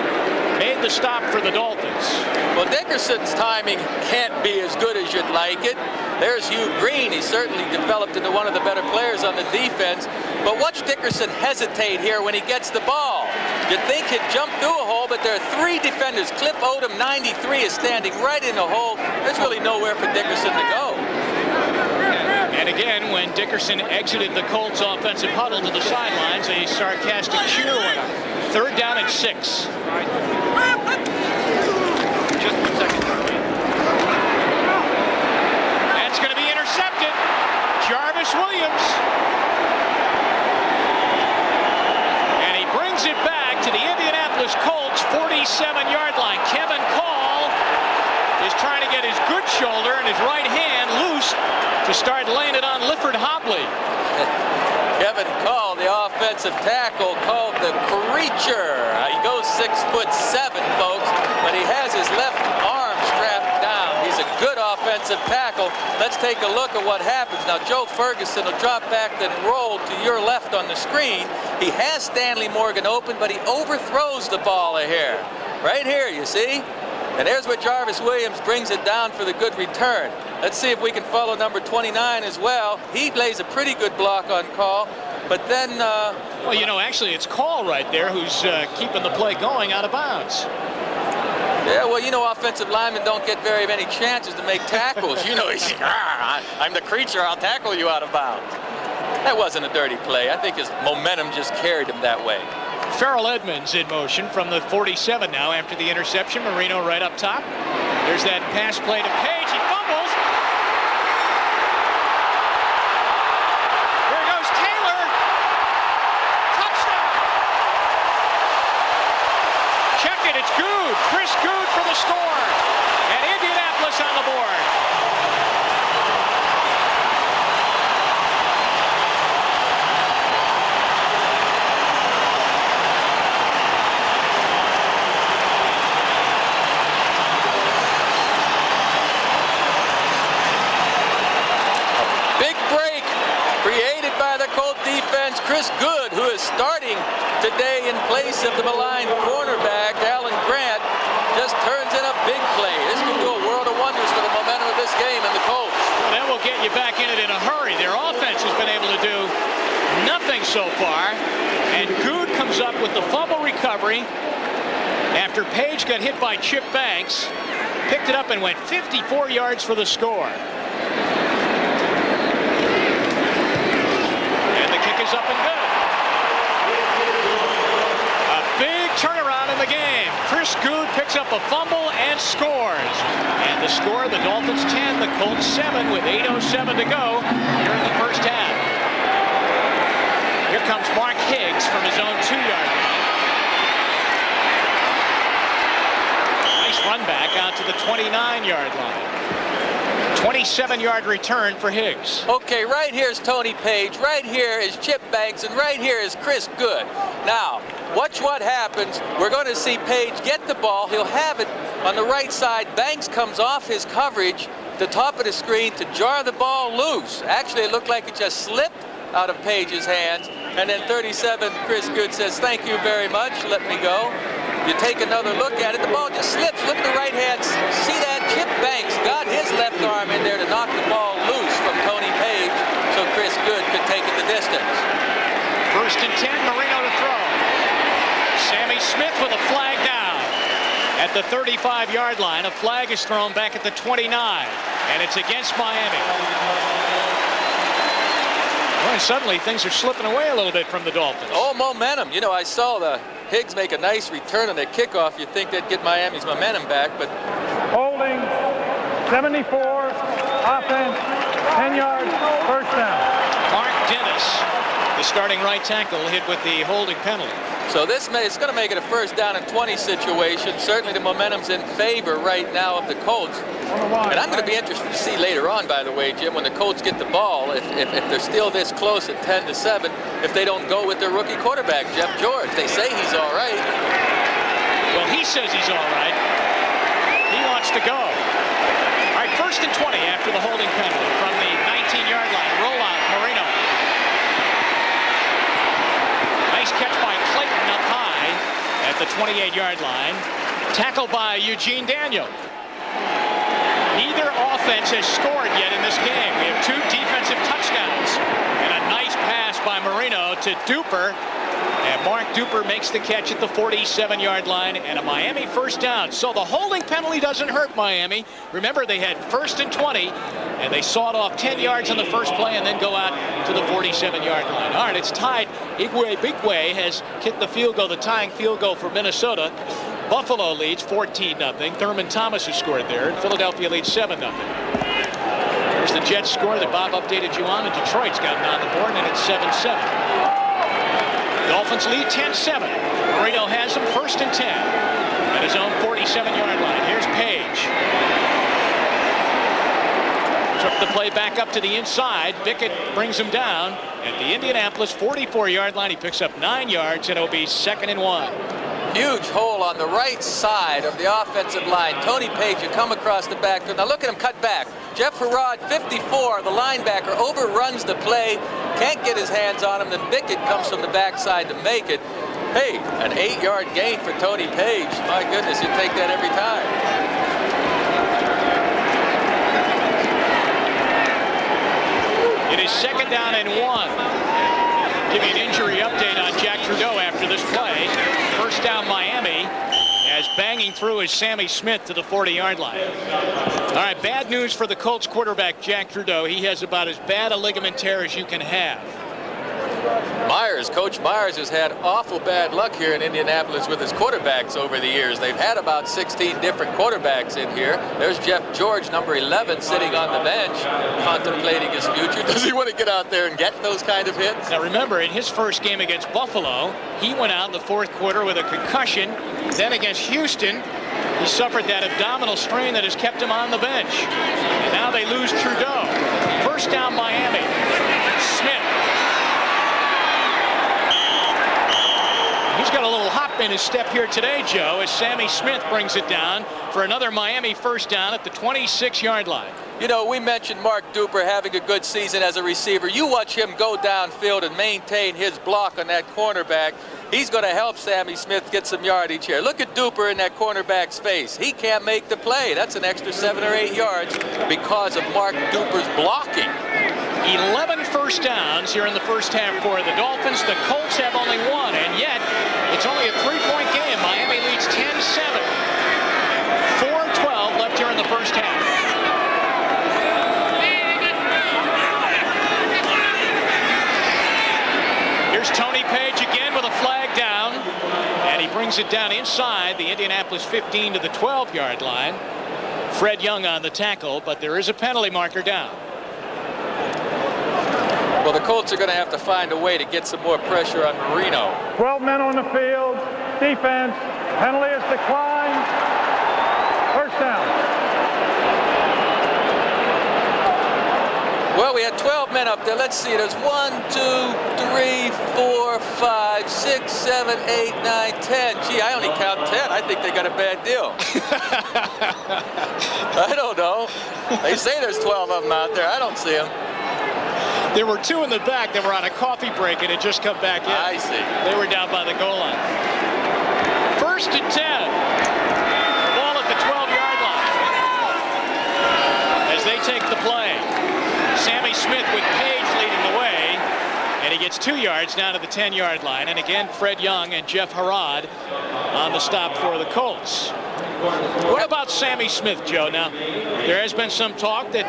made the stop for the Dolphins. Well, Dickerson's timing can't be as good as you'd like it. There's Hugh Green. He certainly developed into one of the better players on the defense. But watch Dickerson hesitate here when he gets the ball. You'd think he'd jump through a hole, but there are 3 defenders. Cliff Odom, 93, is standing right in the hole. There's really nowhere for Dickerson to go. And again, when Dickerson exited the Colts offensive huddle to the sidelines, a sarcastic cheer went up. 3rd down and 6. Just 1 second, Charlie. That's going to be intercepted. Jarvis Williams. And he brings it back to the Indianapolis Colts 47-yard line. Kevin Call is trying to get his good shoulder and his right hand loose to start laying it on Lifford Hobley. Kevin Call, the offensive tackle, called the creature. He goes 6'7", folks, but he has his left arm strapped down. He's a good offensive tackle. Let's take a look at what happens. Now, Joe Ferguson will drop back and roll to your left on the screen. He has Stanley Morgan open, but he overthrows the ball here. Right here, you see? And there's where Jarvis Williams brings it down for the good return. Let's see if we can follow number 29 as well. He lays a pretty good block on Call, but then... well, you know, actually it's Call right there who's keeping the play going out of bounds. Yeah, well, you know, offensive linemen don't get very many chances to make tackles. You know, he's, I'm the creature, I'll tackle you out of bounds. That wasn't a dirty play. I think his momentum just carried him that way. Farrell Edmonds in motion from the 47 now after the interception. Marino right up top. There's that pass play to Page. He fumbles. Here goes Taylor. Touchdown. Check it. It's Good. Chris Good for the score. And Indianapolis on the board. Chris Good, who is starting today in place of the maligned cornerback, Alan Grant, just turns in a big play. This can do a world of wonders for the momentum of this game and the Colts. Well, that will get you back in it in a hurry. Their offense has been able to do nothing so far. And Good comes up with the fumble recovery after Page got hit by Chip Banks. Picked it up and went 54 yards for the score. Is up and good. A big turnaround in the game. Chris Good picks up a fumble and scores. And the score, the Dolphins 10, the Colts 7 with 8:07 to go here in the first half. Here comes Mark Higgs from his own 2-yard line. Nice run back out to the 29-yard line. 27-yard return for Higgs. Okay, right here's Tony Page, right here is Chip Banks, and right here is Chris Good. Now, watch what happens. We're going to see Page get the ball. He'll have it on the right side. Banks comes off his coverage, the top of the screen, to jar the ball loose. Actually, it looked like it just slipped out of Page's hands. And then 37, Chris Good says, "Thank you very much, let me go." You take another look at it, the ball just slips. Look at the right hand. See that? Chip Banks got his left arm in there to knock the ball loose from Tony Page so Chris Good could take it the distance. 1st and 10, Marino to throw. Sammy Smith with a flag down. At the 35-yard line, a flag is thrown back at the 29, and it's against Miami. Well, and suddenly things are slipping away a little bit from the Dolphins. Oh, momentum. You know, I saw the Higgs make a nice return on their kickoff. You'd think they'd get Miami's momentum back, but... Holding, 74, offense, 10 yards, first down. Mark Dennis, the starting right tackle, hit with the holding penalty. So it's going to make it a 1st down and 20 situation. Certainly the momentum's in favor right now of the Colts. And I'm going to be interested to see later on, by the way, Jim, when the Colts get the ball, if they're still this close at 10-7, if they don't go with their rookie quarterback, Jeff George. They say he's all right. Well, he says he's all right. He wants to go. All right, 1st and 20 after the holding penalty from the 19-yard line. Roll out, Marino. Nice catch by Clayton up high at the 28-yard line. Tackled by Eugene Daniel. Neither offense has scored yet in this game. We have 2 defensive touchdowns and a nice pass by Marino to Duper. And Mark Duper makes the catch at the 47-yard line, and a Miami first down. So the holding penalty doesn't hurt Miami. Remember, they had 1st and 20, and they sawed off 10 yards on the first play and then go out to the 47-yard line. All right, it's tied. Igwe has kicked the field goal, the tying field goal for Minnesota. Buffalo leads 14-0. Thurman Thomas has scored there, and Philadelphia leads 7-0. There's the Jets score that Bob updated you on, and Detroit's got it on the board, and it's 7-7. Dolphins lead 10-7. Marino has them 1st and 10 at his own 47-yard line. Here's Page. Took the play back up to the inside. Bickett brings him down at the Indianapolis 44-yard line. He picks up 9 yards, and it'll be 2nd and 1. Huge hole on the right side of the offensive line. Tony Page, you come across the backfield. Now look at him cut back. Jeff Harrod, 54, the linebacker, overruns the play. Can't get his hands on him. Then Bickett comes from the backside to make it. Hey, an 8-yard gain for Tony Page. My goodness, you take that every time. It is 2nd down and 1. Give you an injury update on Jack Trudeau after this play. First down Miami, as banging through is Sammy Smith to the 40-yard line. All right, bad news for the Colts quarterback Jack Trudeau. He has about as bad a ligament tear as you can have. Coach Myers has had awful bad luck here in Indianapolis with his quarterbacks over the years. They've had about 16 different quarterbacks in here. There's Jeff George, number 11, sitting on the bench, contemplating his future. Does he want to get out there and get those kind of hits? Now remember, in his first game against Buffalo, he went out in the 4th quarter with a concussion. Then against Houston, he suffered that abdominal strain that has kept him on the bench. And now they lose Trudeau. First down Miami. Smith. He's got a little hop in his step here today, Joe, as Sammy Smith brings it down for another Miami first down at the 26-yard line. You know, we mentioned Mark Duper having a good season as a receiver. You watch him go downfield and maintain his block on that cornerback. He's going to help Sammy Smith get some yardage here. Look at Duper in that cornerback's face. He can't make the play. That's an extra 7 or 8 yards because of Mark Duper's blocking. 11 first downs here in the first half for the Dolphins. The Colts have only 1, and yet it's only a 3-point game. Miami leads 10-7. 4:12 left here in the first half. Here's Tony Page again with a flag down, and he brings it down inside the Indianapolis 15 to the 12-yard line. Fred Young on the tackle, but there is a penalty marker down. Well, the Colts are going to have to find a way to get some more pressure on Marino. 12 men on the field. Defense. Penalty is declined. First down. Well, we had 12 men up there. Let's see. There's 1, 2, 3, 4, 5, 6, 7, 8, 9, 10. Gee, I only count 10. I think they got a bad deal. I don't know. They say there's 12 of them out there. I don't see them. There were 2 in the back that were on a coffee break and had just come back in. I see. They were down by the goal line. 1st and 10. Ball at the 12-yard line. As they take the play. Sammy Smith with Page leading the way. And he gets 2 yards down to the 10-yard line. And again, Fred Young and Jeff Harrod on the stop for the Colts. What about Sammy Smith, Joe? Now, there has been some talk that,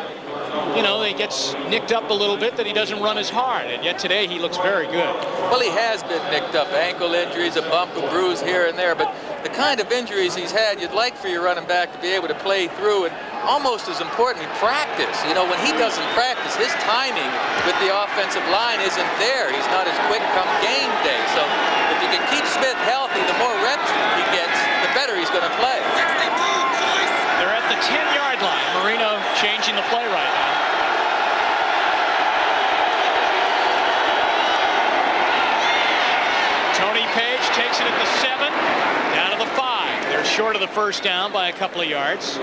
you know, he gets nicked up a little bit, that he doesn't run as hard, and yet today he looks very good. Well, he has been nicked up. Ankle injuries, a bump, a bruise here and there, but the kind of injuries he's had, you'd like for your running back to be able to play through, and almost as importantly, practice. You know, when he doesn't practice, his timing with the offensive line isn't there. He's not as quick come game day. So if you can keep Smith healthy, the more reps he gets, the better he's going to play. They're at the 10-yard line. Marino changing the play right now. Tony Page takes it at the 7, down to the 5. They're short of the first down by a couple of yards.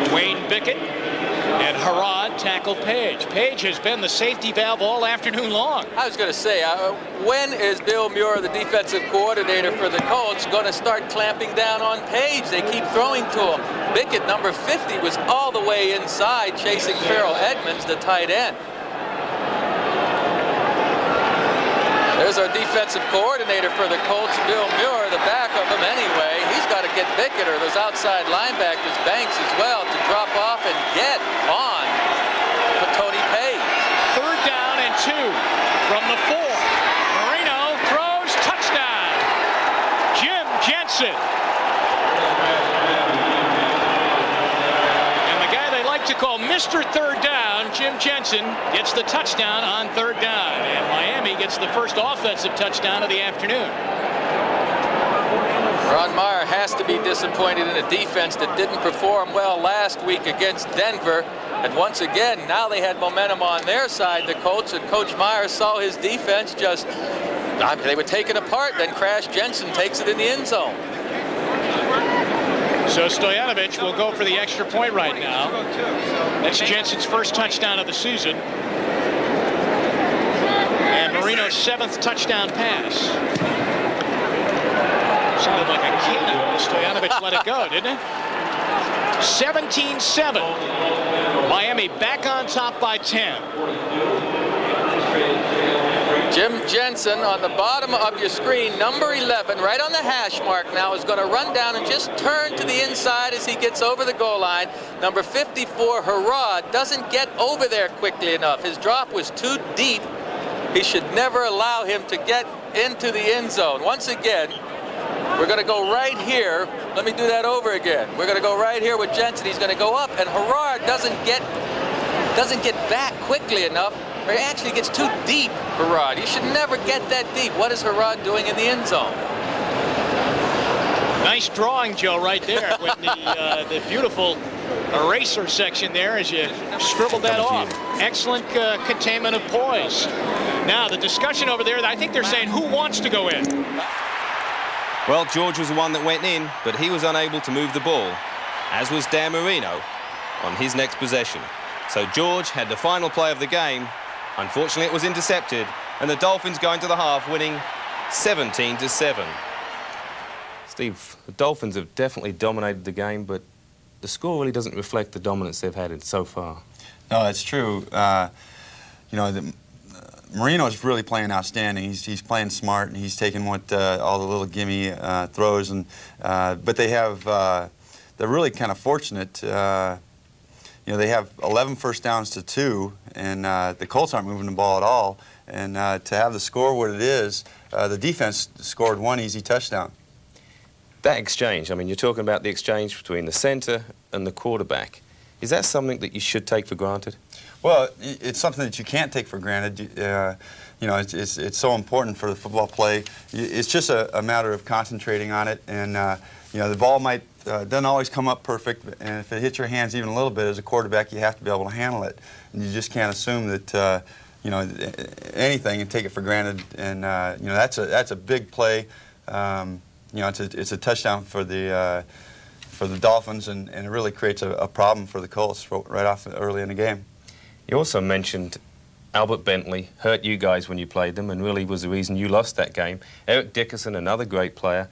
Dwayne Bickett and Harrod tackle Page. Page has been the safety valve all afternoon long. I was going to say, when is Bill Muir, the defensive coordinator for the Colts, going to start clamping down on Page? They keep throwing to him. Bickett, number 50, was all the way inside chasing Farrell Edmonds, the tight end. There's was our defensive coordinator for the Colts, Bill Muir, the back of him anyway. He's got to get Bickett or those outside linebackers, Banks as well, to drop off and get on for Tony Page. 3rd down and 2 from the 4. Marino throws, touchdown. Jim Jensen. And the guy they like to call Mr. 3rd Down, Jim Jensen, gets the touchdown on 3rd down. And Miami gets the first offensive touchdown of the afternoon. Ron Meyer has to be disappointed in a defense that didn't perform well last week against Denver. And once again, now they had momentum on their side, the Colts, and Coach Meyer saw his defense just, they were taken apart, then Crash Jensen takes it in the end zone. So Stoyanovich will go for the extra point right now. That's Jensen's first touchdown of the season. And Marino's 7th touchdown pass. Sounded like a cannon. Stoyanovich let it go, didn't it? 17-7. Miami back on top by 10. Jim Jensen on the bottom of your screen, number 11, right on the hash mark now, is going to run down and just turn to the inside as he gets over the goal line. Number 54, Harrod, doesn't get over there quickly enough. His drop was too deep. He should never allow him to get into the end zone. Once again, we're going to go right here. Let me do that over again. We're going to go right here with Jensen. He's going to go up, and Harrod doesn't get back quickly enough. Or he actually gets too deep, Harrod. He should never get that deep. What is Harrod doing in the end zone? Nice drawing, Joe, right there with the beautiful eraser section there as you scribbled that off. Excellent containment of poise. Now, the discussion over there, I think they're saying, who wants to go in? Well, George was the one that went in, but he was unable to move the ball, as was Dan Marino on his next possession. So George had the final play of the game. Unfortunately, it was intercepted, and the Dolphins go into the half, winning 17-7. Steve, the Dolphins have definitely dominated the game, but the score really doesn't reflect the dominance they've had so far. No, that's true. You know, Marino's really playing outstanding. He's playing smart, and he's taking what all the little gimme throws. And but they have they're really kind of fortunate. You know, they have 11 first downs to 2, and the Colts aren't moving the ball at all. And to have the score what it is, the defense scored 1 easy touchdown. That exchange, I mean, you're talking about the exchange between the center and the quarterback. Is that something that you should take for granted? Well, it's something that you can't take for granted. You know, it's so important for the football play. It's just a matter of concentrating on it. And, you know, the ball doesn't always come up perfect. And if it hits your hands even a little bit as a quarterback, you have to be able to handle it. And you just can't assume that, you know, anything and take it for granted. And, you know, that's a big play. You know, it's a touchdown for the Dolphins, and it really creates a problem for the Colts right off early in the game. You also mentioned Albert Bentley hurt you guys when you played them and really was the reason you lost that game. Eric Dickerson, another great player,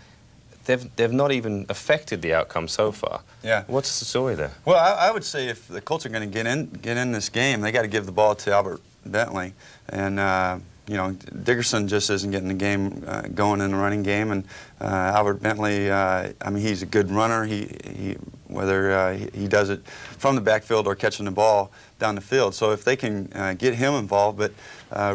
they've not even affected the outcome so far. Yeah. What's the story there? Well, I would say if the Colts are going to get in this game, they got to give the ball to Albert Bentley. And you know, Dickerson just isn't getting the game going in the running game, and Albert Bentley, I mean, he's a good runner. Whether he does it from the backfield or catching the ball down the field. So if they can get him involved, but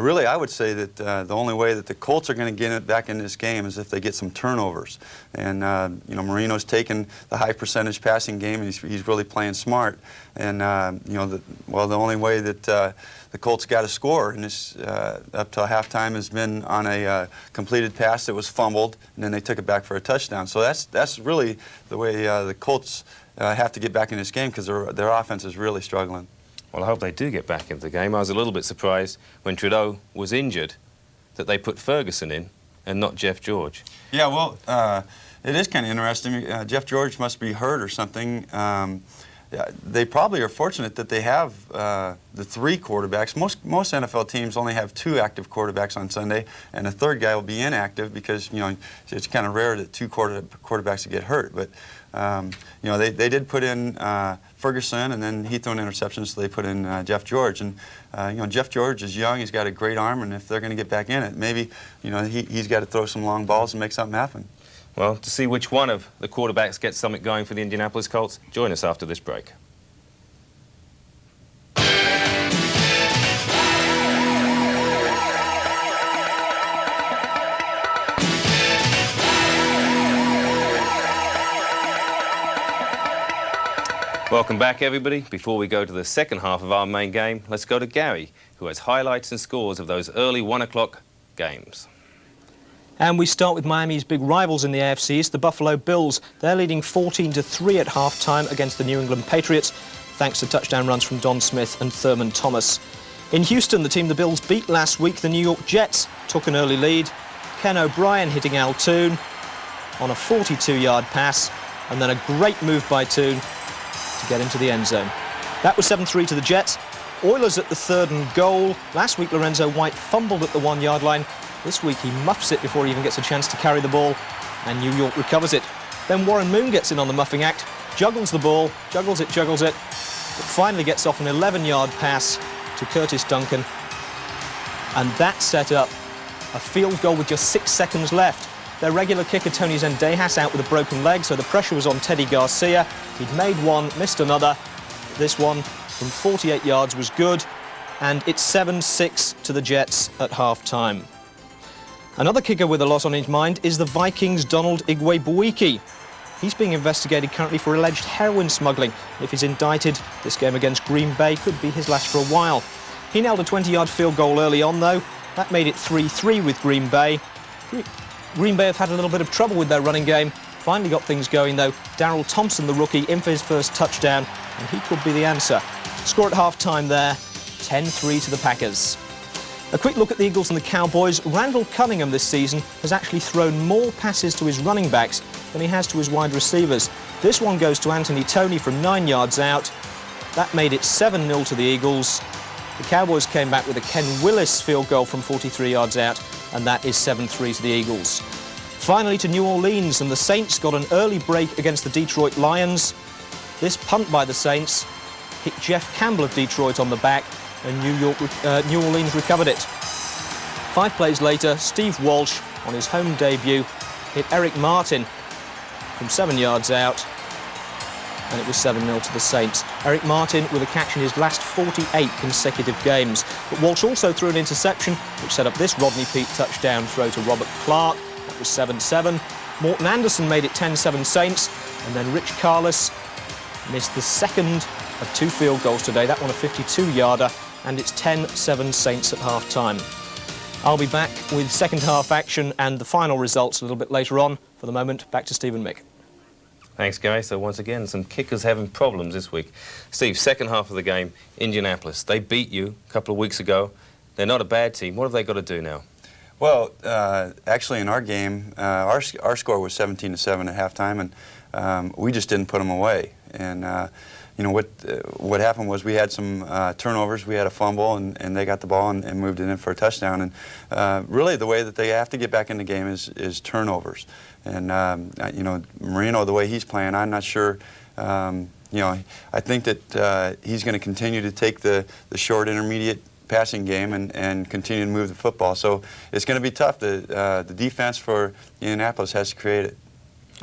really I would say that the only way that the Colts are going to get it back in this game is if they get some turnovers. And you know, Marino's taken the high percentage passing game, and he's really playing smart. And you know, the only way that the Colts got a score in this up till halftime has been on a completed pass that was fumbled, and then they took it back for a touchdown. So that's really the way the Colts have to get back in this game, because their offense is really struggling. Well, I hope they do get back into the game. I was a little bit surprised when Trudeau was injured that they put Ferguson in and not Jeff George. Yeah, well, it is kind of interesting. Jeff George must be hurt or something. they probably are fortunate that they have the 3 quarterbacks. Most NFL teams only have 2 active quarterbacks on Sunday, and a third guy will be inactive because, you know, it's kind of rare that 2 quarterbacks get hurt. But you know, they did put in Ferguson, and then he threw an interception, so they put in Jeff George. And you know, Jeff George is young; he's got a great arm, and if they're going to get back in it, maybe, you know, he's got to throw some long balls and make something happen. Well, to see which one of the quarterbacks gets something going for the Indianapolis Colts, join us after this break. Welcome back, everybody. Before we go to the second half of our main game, let's go to Gary, who has highlights and scores of those early 1 o'clock games. And we start with Miami's big rivals in the AFC East, the Buffalo Bills. They're leading 14-3 at half-time against the New England Patriots, thanks to touchdown runs from Don Smith and Thurman Thomas. In Houston, the team the Bills beat last week, the New York Jets, took an early lead. Ken O'Brien hitting Al Toon on a 42-yard pass, and then a great move by Toon to get into the end zone. That was 7-3 to the Jets. Oilers at the 3rd and goal. Last week, Lorenzo White fumbled at the 1-yard line. This week, he muffs it before he even gets a chance to carry the ball, and New York recovers it. Then Warren Moon gets in on the muffing act, juggles the ball, juggles it, but finally gets off an 11-yard pass to Curtis Duncan, and that set up a field goal with just 6 seconds left. Their regular kicker, Tony Zendejas, out with a broken leg, so the pressure was on Teddy Garcia. He'd made one, missed another. This one from 48 yards was good, and it's 7-6 to the Jets at half-time. Another kicker with a lot on his mind is the Vikings' Donald Igwebuike. He's being investigated currently for alleged heroin smuggling. If he's indicted, this game against Green Bay could be his last for a while. He nailed a 20-yard field goal early on, though. That made it 3-3 with Green Bay. Green Bay have had a little bit of trouble with their running game. Finally got things going, though. Darrell Thompson, the rookie, in for his first touchdown, and he could be the answer. Score at half-time there, 10-3 to the Packers. A quick look at the Eagles and the Cowboys. Randall Cunningham this season has actually thrown more passes to his running backs than he has to his wide receivers. This one goes to Anthony Toney from 9 yards out. That made it 7-0 to the Eagles. The Cowboys came back with a Ken Willis field goal from 43 yards out, and that is 7-3 to the Eagles. Finally to New Orleans, and the Saints got an early break against the Detroit Lions. This punt by the Saints hit Jeff Campbell of Detroit on the back, and New Orleans recovered it. 5 plays later, Steve Walsh, on his home debut, hit Eric Martin from 7 yards out, and it was 7-0 to the Saints. Eric Martin with a catch in his last 48 consecutive games. But Walsh also threw an interception, which set up this Rodney Peete touchdown throw to Robert Clark. That was 7-7. Morton Anderson made it 10-7 Saints, and then Rich Carlos missed the second of 2 field goals today. That one a 52-yarder, and it's 10-7 Saints at half-time. I'll be back with second half action and the final results a little bit later on. For the moment, back to Steve and Mick. Thanks, Gary. So once again, some kickers having problems this week. Steve, second half of the game, Indianapolis. They beat you a couple of weeks ago. They're not a bad team. What have they got to do now? Well, actually in our game, our score was 17-7 at halftime, and we just didn't put them away. And you know, what happened was we had some turnovers. We had a fumble, and they got the ball and moved it in for a touchdown. And really the way that they have to get back in the game is turnovers. And you know, Marino, the way he's playing, I'm not sure. You know, I think that he's going to continue to take the short intermediate passing game and continue to move the football. So it's going to be tough. The defense for Indianapolis has to create it.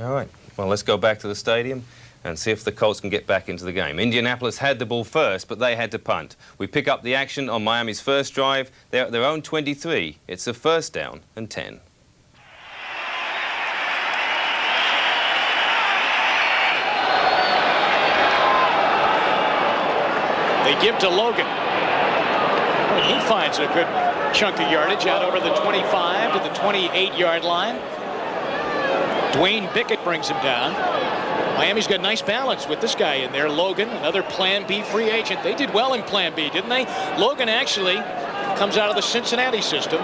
All right. Well, let's go back to the stadium and see if the Colts can get back into the game. Indianapolis had the ball first, but they had to punt. We pick up the action on Miami's first drive. They're at their own 23. It's a 1st down and 10. They give to Logan. He finds a good chunk of yardage out over the 25 to the 28-yard line. Dwayne Bickett brings him down. Miami's got nice balance with this guy in there. Logan, another Plan B free agent. They did well in Plan B, didn't they? Logan actually comes out of the Cincinnati system,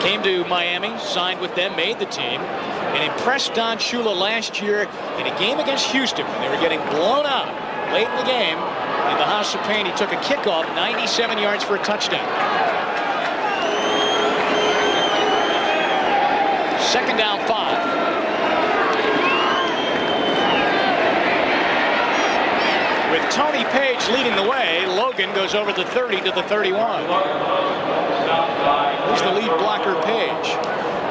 came to Miami, signed with them, made the team, and impressed Don Shula last year in a game against Houston when they were getting blown out late in the game in the House of Pain. He took a kickoff, 97 yards for a touchdown. Second down, 5. With Tony Page leading the way, Logan goes over the 30 to the 31. Who's the lead blocker, Page?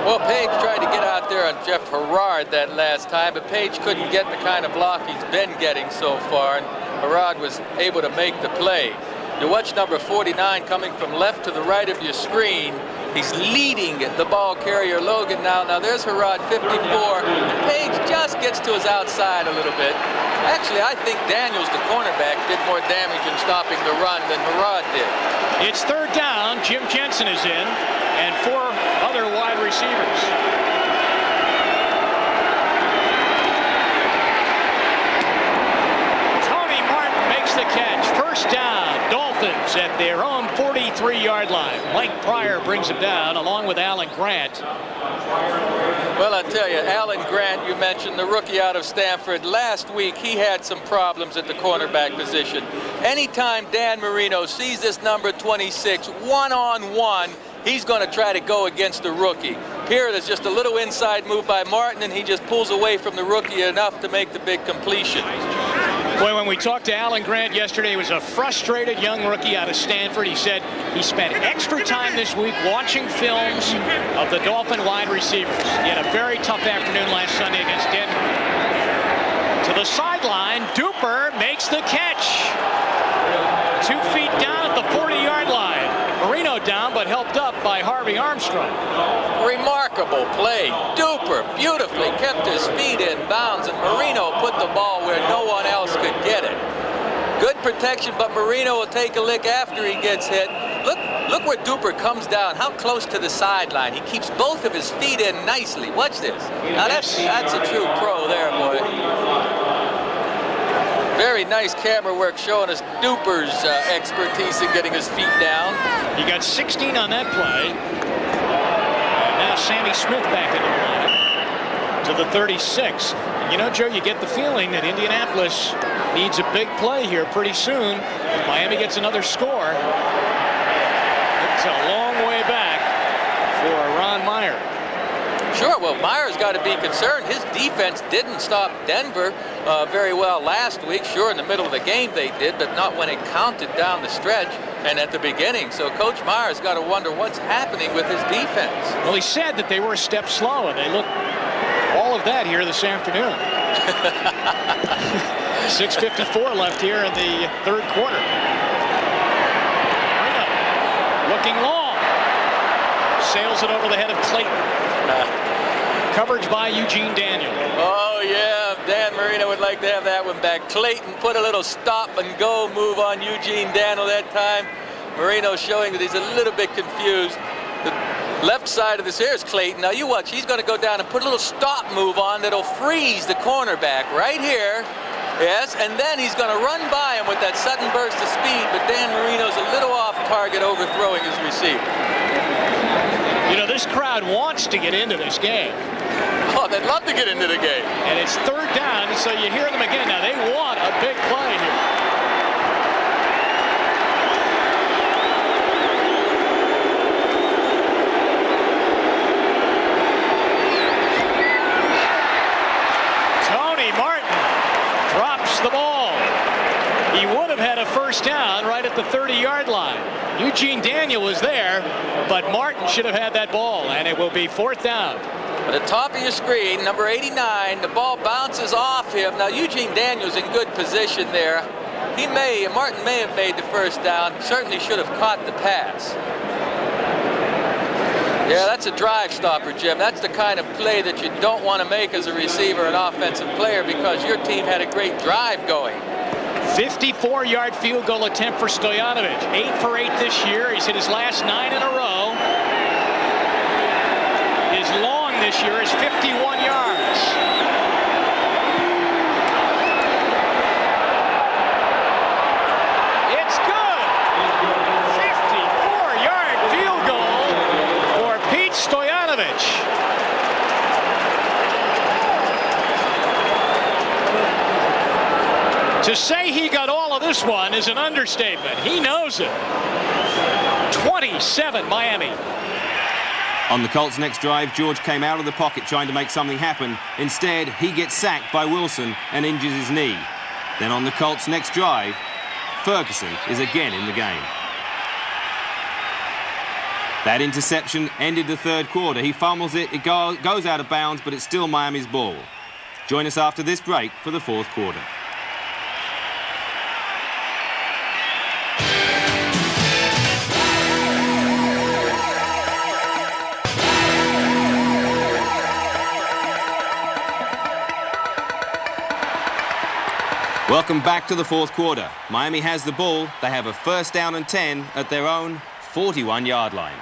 Well, Page tried to get out there on Jeff Herrard that last time, but Page couldn't get the kind of block he's been getting so far, and Herrard was able to make the play. You watch number 49 coming from left to the right of your screen. He's leading the ball carrier, Logan, now. Now, there's Herrard, 54. Page just gets to his outside a little bit. Actually, I think Daniels, the cornerback, did more damage in stopping the run than Herrard did. It's third down. Jim Jensen is in, and 4 other wide receivers. Tony Martin makes the catch. First down. Dolphins at their own 43-yard line. Mike Pryor brings him down along with Alan Grant. Well, I tell you, Alan Grant, you mentioned the rookie out of Stanford. Last week, he had some problems at the cornerback position. Anytime Dan Marino sees this number 26 one-on-one, he's going to try to go against the rookie. Here, there's just a little inside move by Martin, and he just pulls away from the rookie enough to make the big completion. Boy, when we talked to Alan Grant yesterday, he was a frustrated young rookie out of Stanford. He said he spent extra time this week watching films of the Dolphin wide receivers. He had a very tough afternoon last Sunday against Denver. To the sideline, Duper makes the catch. 2 feet down at the 40-yard line. Marino down, but helped up by Harvey Armstrong. Remarkable play. Duper beautifully kept his feet in bounds, and Marino put the ball where no one else could get it. Good protection, but Marino will take a lick after he gets hit. Look where Duper comes down, how close to the sideline. He keeps both of his feet in nicely. Watch this. Now that's a true pro there, boy. Very nice camera work showing us Duper's expertise in getting his feet down. He got 16 on that play. And now Sammy Smith back in the lineup to the 36. You know, Joe, you get the feeling that Indianapolis needs a big play here pretty soon. If Miami gets another score, it's a long way back for Ron Meyer. Sure, well, Meyer's got to be concerned. His defense didn't stop Denver very well last week. Sure, in the middle of the game they did, but not when it counted down the stretch and at the beginning. So Coach Meyer's got to wonder what's happening with his defense. Well, he said that they were a step slow, and they look all of that here this afternoon. 6:54 left here in the third quarter. Marino looking long. Sails it over the head of Clayton. Coverage by Eugene Daniel. Oh, yeah. Dan Marino would like to have that one back. Clayton put a little stop and go move on Eugene Daniel that time. Marino showing that he's a little bit confused. The left side of this here is Clayton. Now you watch. He's going to go down and put a little stop move on that'll freeze the cornerback right here. Yes, and then he's going to run by him with that sudden burst of speed, but Dan Marino's a little off target, overthrowing his receiver. You know, this crowd wants to get into this game. Oh, they'd love to get into the game. And it's third down, so you hear them again. Now, they want a big play here. Tony Martin drops the ball. He would have had a first down right at the 30-yard line. Eugene Daniel was there, but Martin should have had that ball, and it will be fourth down. At the top of your screen, number 89, the ball bounces off him. Now, Eugene Daniel's in good position there. Martin may have made the first down, certainly should have caught the pass. Yeah, that's a drive stopper, Jim. That's the kind of play that you don't want to make as a receiver, an offensive player, because your team had a great drive going. 54-yard field goal attempt for Stoyanovich. 8 for 8 this year. He's hit his last 9 in a row. His long this year is 51 yards. It's good. 54-yard field goal for Pete Stoyanovich. To say he got all of this one is an understatement. He knows it. 27 Miami. On the Colts' next drive, George came out of the pocket trying to make something happen. Instead, he gets sacked by Wilson and injures his knee. Then on the Colts' next drive, Ferguson is again in the game. That interception ended the third quarter. He fumbles it, it goes out of bounds, but it's still Miami's ball. Join us after this break for the fourth quarter. Welcome back to the fourth quarter. Miami has the ball. They have a first down and 10 at their own 41-yard line.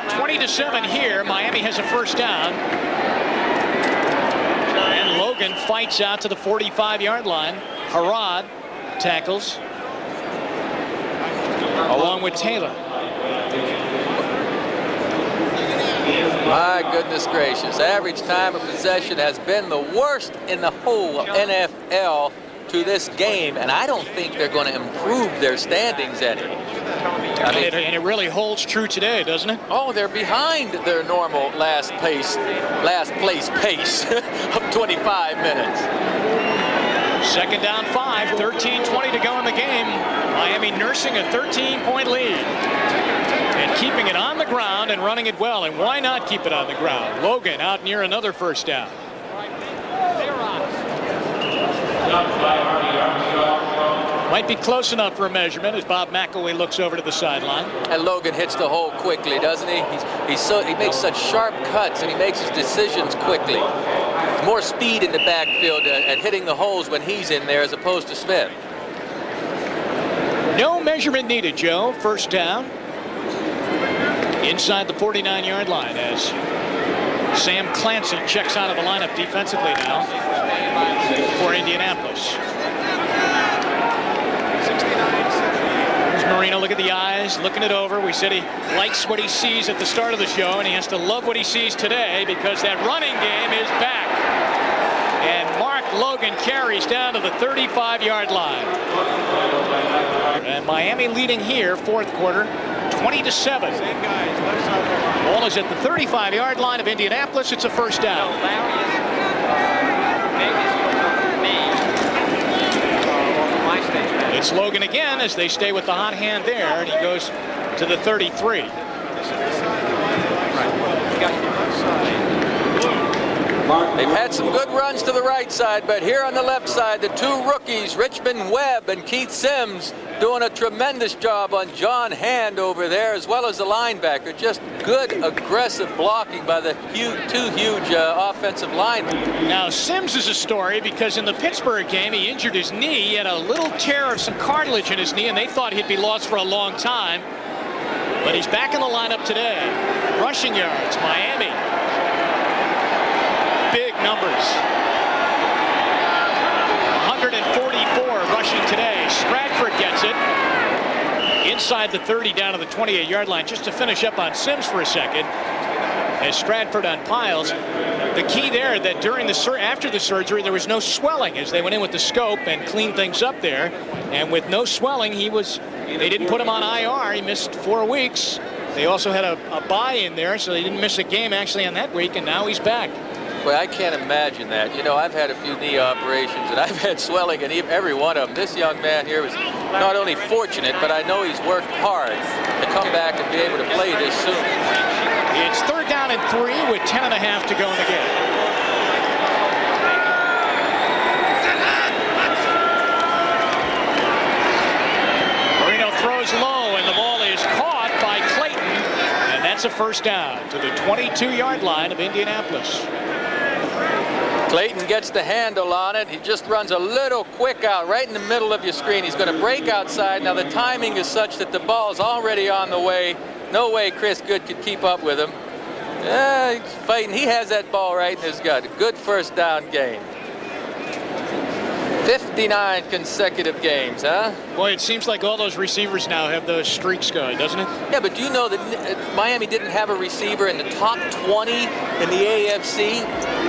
20-7 here. Miami has a first down. And Logan fights out to the 45-yard line. Harrod tackles along with Taylor. My goodness gracious. Average time of possession has been the worst in the whole NFL to this game, and I don't think they're going to improve their standings any. And it really holds true today, doesn't it? Oh, they're behind their normal last place pace of 25 minutes. Second down 5, 13:20 to go in the game. Miami nursing a 13-point lead and keeping it on the ground and running it well. And why not keep it on the ground? Logan out near another first down. Might be close enough for a measurement as Bob McElwee looks over to the sideline. And Logan hits the hole quickly, doesn't he? He makes such sharp cuts, and he makes his decisions quickly. More speed in the backfield and hitting the holes when he's in there as opposed to Smith. No measurement needed, Joe. First down. Inside the 49-yard line as Sam Clancy checks out of the lineup defensively now for Indianapolis. There's Marino. Look at the eyes, looking it over. We said he likes what he sees at the start of the show, and he has to love what he sees today because that running game is back. And Mark Logan carries down to the 35-yard line. And Miami leading here, fourth quarter, 20-7. Ball is at the 35-yard line of Indianapolis. It's a first down. It's Logan again as they stay with the hot hand there, and he goes to the 33. They've had some good runs to the right side, but here on the left side, the two rookies, Richmond Webb and Keith Sims, doing a tremendous job on John Hand over there, as well as the linebacker. Just good, aggressive blocking by the two huge offensive linemen. Now, Sims is a story because in the Pittsburgh game, he injured his knee. He had a little tear of some cartilage in his knee, and they thought he'd be lost for a long time. But he's back in the lineup today. Rushing yards, Miami. Big numbers. 144 rushing today. Stratford gets it inside the 30 down to the 28-yard line. Just to finish up on Sims for a second, as Stratford on Piles, the key there that during after the surgery there was no swelling as they went in with the scope and cleaned things up there, and with no swelling they didn't put him on IR. He missed 4 weeks. They also had a bye in there, so they didn't miss a game actually on that week, and now he's back. Well, I can't imagine that. You know, I've had a few knee operations, and I've had swelling in every one of them. This young man here was not only fortunate, but I know he's worked hard to come back and be able to play this soon. It's third down and 3 with 10.5 to go in the game. Marino throws low, and the ball is caught by Clayton, and that's a first down to the 22-yard line of Indianapolis. Clayton gets the handle on it. He just runs a little quick out right in the middle of your screen. He's going to break outside. Now the timing is such that the ball's already on the way. No way Chris Good could keep up with him. Yeah, he's fighting. He has that ball right in his gut. A good first down gain. 59 consecutive games, huh? Boy, it seems like all those receivers now have those streaks going, doesn't it? Yeah, but do you know that Miami didn't have a receiver in the top 20 in the AFC?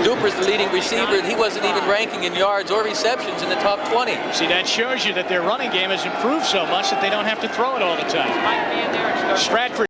Duper's the leading receiver, and he wasn't even ranking in yards or receptions in the top 20. See, that shows you that their running game has improved so much that they don't have to throw it all the time. Stratford